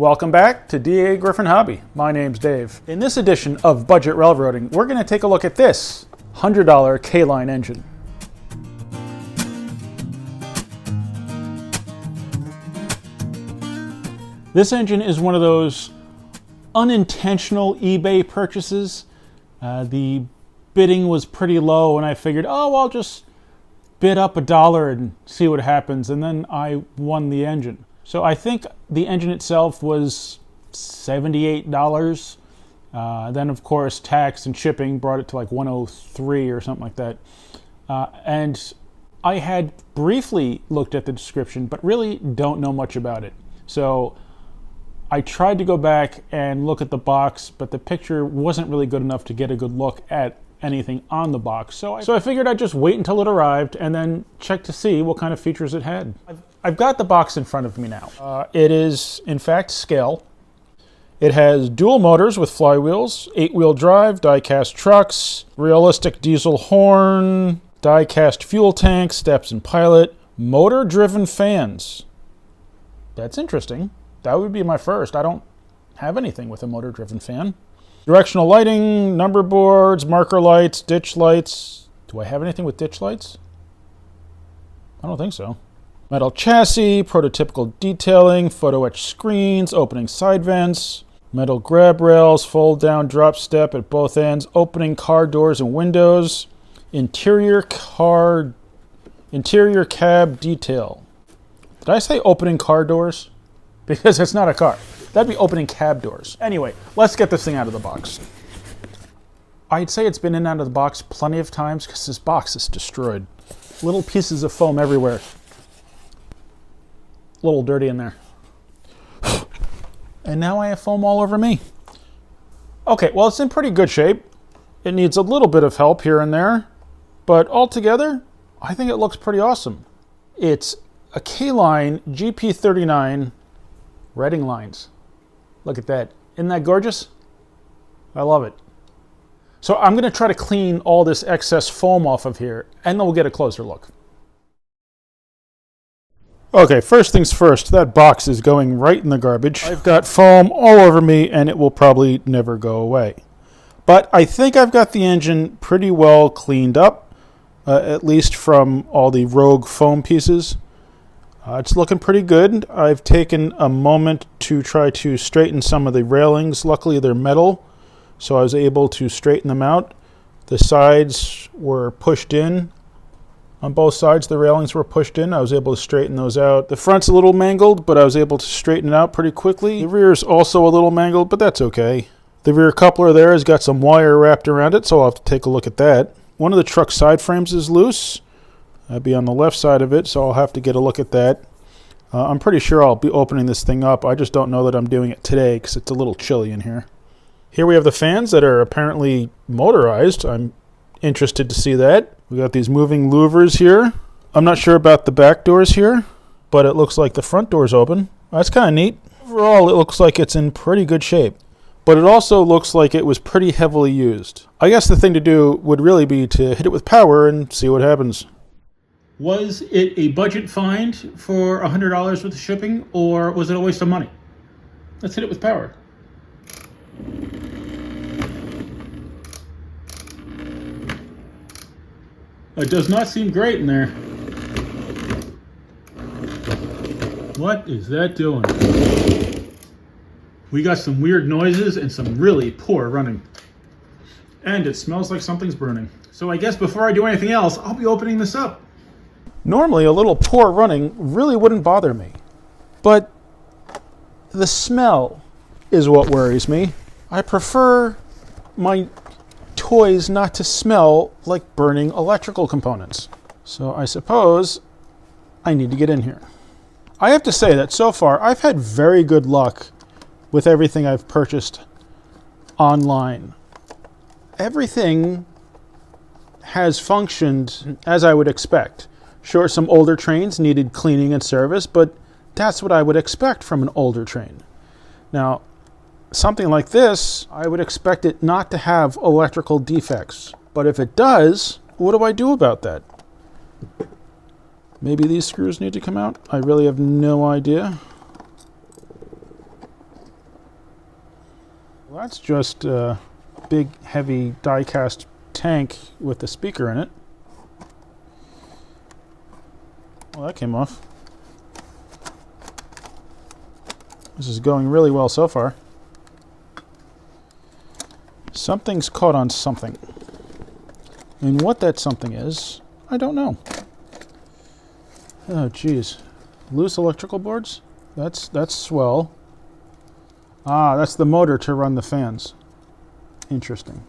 Welcome back to DAGryffyn Hobby. My name's Dave. In this edition of Budget Railroading, we're going to take a look at this $100 K-line engine. This engine is one of those unintentional eBay purchases. The bidding was pretty low and I figured, oh, I'll just bid up $1 and see what happens, and then I won the engine. So I think the engine itself was $78. Then of course tax and shipping brought it to like $103 or something like that. And I had briefly looked at the description, but really don't know much about it. So I tried to go back and look at the box, but the picture wasn't really good enough to get a good look at anything on the box. So I figured I'd just wait until it arrived and then check to see what kind of features it had. I've got the box in front of me now. It is, in fact, scale. It has dual motors with flywheels, 8-wheel drive, die-cast trucks, realistic diesel horn, die-cast fuel tank, steps and pilot, motor-driven fans. That's interesting. That would be my first. I don't have anything with a motor-driven fan. Directional lighting, number boards, marker lights, ditch lights. Do I have anything with ditch lights? I don't think so. Metal chassis, prototypical detailing, photo etch screens, opening side vents, metal grab rails, fold down drop step at both ends, opening car doors and windows, interior cab detail. Did I say opening car doors? Because it's not a car. That'd be opening cab doors. Anyway, let's get this thing out of the box. I'd say it's been in and out of the box plenty of times because this box is destroyed. Little pieces of foam everywhere. A little dirty in there. And now I have foam all over me. Okay, well, it's in pretty good shape. It needs a little bit of help here and there, but altogether, I think it looks pretty awesome. It's a K-line GP-39 Reading lines. Look at that. Isn't that gorgeous? I love it. So I'm going to try to clean all this excess foam off of here, and then we'll get a closer look. Okay, first things first, that box is going right in the garbage. I've got foam all over me, and it will probably never go away. But I think I've got the engine pretty well cleaned up, at least from all the rogue foam pieces. It's looking pretty good. I've taken a moment to try to straighten some of the railings. Luckily, they're metal, so I was able to straighten them out. The sides were pushed in. On both sides, the railings were pushed in. I was able to straighten those out. The front's a little mangled, but I was able to straighten it out pretty quickly. The rear's also a little mangled, but that's okay. The rear coupler there has got some wire wrapped around it, so I'll have to take a look at that. One of the truck side frames is loose. That'd be on the left side of it, so I'll have to get a look at that. I'm pretty sure I'll be opening this thing up. I just don't know that I'm doing it today because it's a little chilly in here. Here we have the fans that are apparently motorized. I'm interested to see that. We got these moving louvers here. I'm not sure about the back doors here, but it looks like the front door's open. That's kind of neat. Overall, it looks like it's in pretty good shape, but it also looks like it was pretty heavily used. I guess the thing to do would really be to hit it with power and see what happens. Was it a budget find for $100 worth of shipping, or was it a waste of money? Let's hit it with power. It does not seem great in there. What is that doing? We got some weird noises and some really poor running. And it smells like something's burning. So I guess before I do anything else, I'll be opening this up. Normally, a little poor running really wouldn't bother me, but the smell is what worries me. I prefer my toys not to smell like burning electrical components. So I suppose I need to get in here. I have to say that so far, I've had very good luck with everything I've purchased online. Everything has functioned as I would expect. Sure, some older trains needed cleaning and service, but that's what I would expect from an older train. Now, something like this, I would expect it not to have electrical defects. But if it does, what do I do about that? Maybe these screws need to come out? I really have no idea. Well, that's just a big, heavy die-cast tank with the speaker in it. Well, that came off. This is going really well so far. Something's caught on something. And what that something is, I don't know. Oh, geez. Loose electrical boards? That's swell. Ah, that's the motor to run the fans. Interesting.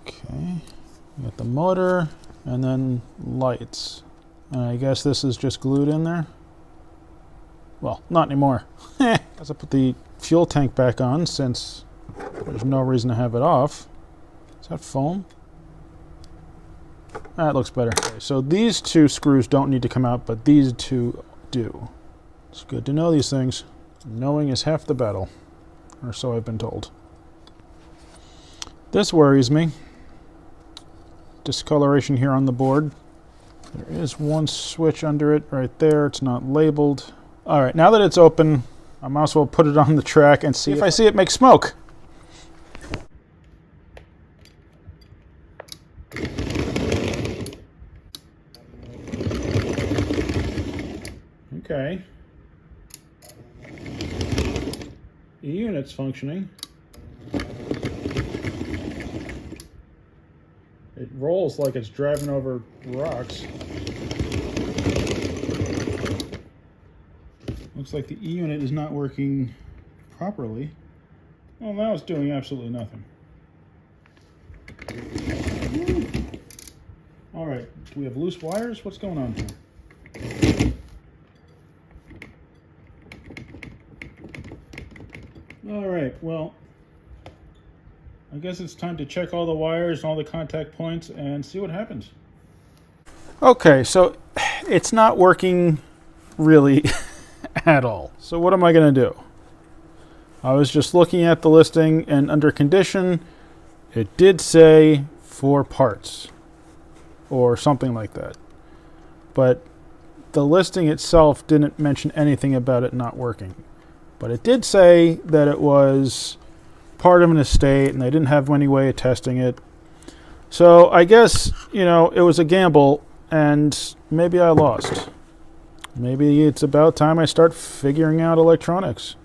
Okay. We got the motor and then lights. And I guess this is just glued in there. Well, not anymore. As I put the fuel tank back on, since there's no reason to have it off. Is that foam? That looks better. Okay, so these two screws don't need to come out, but these two do. It's good to know these things. Knowing is half the battle, or so I've been told. This worries me. Discoloration here on the board. There is one switch under it right there. It's not labeled. All right, now that it's open, I might as well put it on the track and see if I see it make smoke. Okay. The unit's functioning. It rolls like it's driving over rocks. Looks like the E-unit is not working properly. Well, now it's doing absolutely nothing. All right, do we have loose wires? What's going on here? All right, well, I guess it's time to check all the wires and all the contact points and see what happens. Okay, so it's not working really at all. So what am I going to do? I was just looking at the listing, and under condition, it did say 4 parts or something like that. But the listing itself didn't mention anything about it not working. But it did say that it was part of an estate and they didn't have any way of testing it. So I guess, you know, it was a gamble and maybe I lost. Maybe it's about time I start figuring out electronics.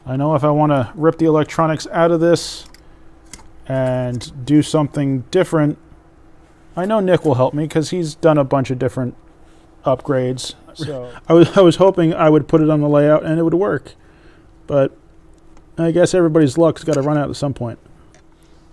I know if I want to rip the electronics out of this and do something different, I know Nick will help me because he's done a bunch of different upgrades. So I was hoping I would put it on the layout and it would work. But I guess everybody's luck's got to run out at some point.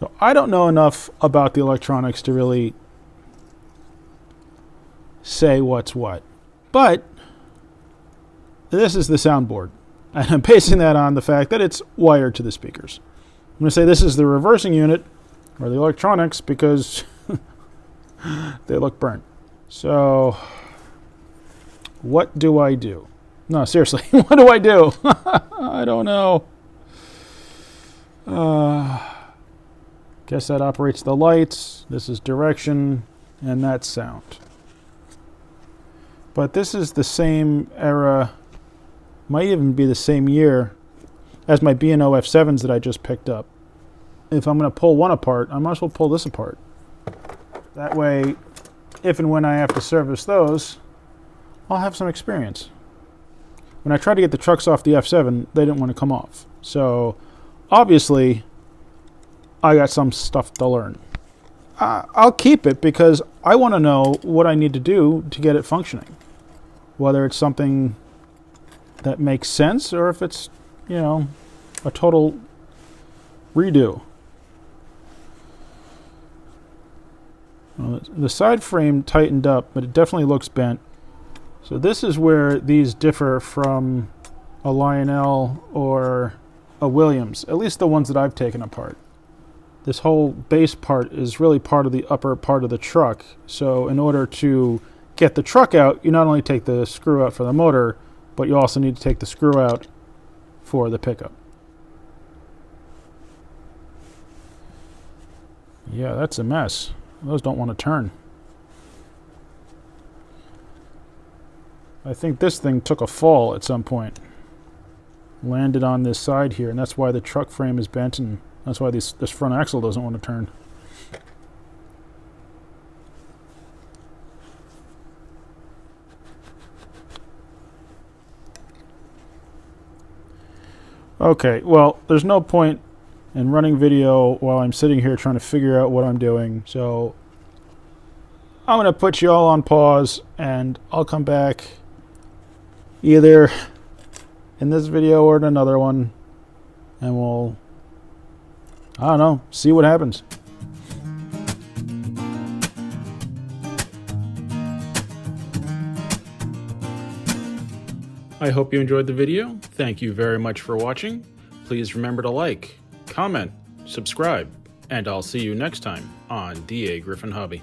So I don't know enough about the electronics to really say what's what. But this is the soundboard. And I'm basing that on the fact that it's wired to the speakers. I'm going to say this is the reversing unit, or the electronics, because they look burnt. So what do I do? No, seriously, what do I do? I don't know. Guess that operates the lights. This is direction, and that's sound. But this is the same era, might even be the same year as my B&O F7s that I just picked up. If I'm going to pull one apart, I might as well pull this apart. That way, if and when I have to service those, I'll have some experience. When I tried to get the trucks off the F7, they didn't want to come off. So, obviously, I got some stuff to learn. I'll keep it because I want to know what I need to do to get it functioning. Whether it's something that makes sense or if it's, you know, a total redo. Well, the side frame tightened up, but it definitely looks bent. So this is where these differ from a Lionel or a Williams, at least the ones that I've taken apart. This whole base part is really part of the upper part of the truck. So in order to get the truck out, you not only take the screw out for the motor, but you also need to take the screw out for the pickup. Yeah, that's a mess. Those don't want to turn. I think this thing took a fall at some point. Landed on this side here, and that's why the truck frame is bent, and that's why this front axle doesn't want to turn. Okay, well, there's no point in running video while I'm sitting here trying to figure out what I'm doing, so I'm going to put you all on pause, and I'll come back either in this video or in another one, and we'll, I don't know, see what happens. I hope you enjoyed the video. Thank you very much for watching. Please remember to like, comment, subscribe, and I'll see you next time on DAGryffyn Hobby.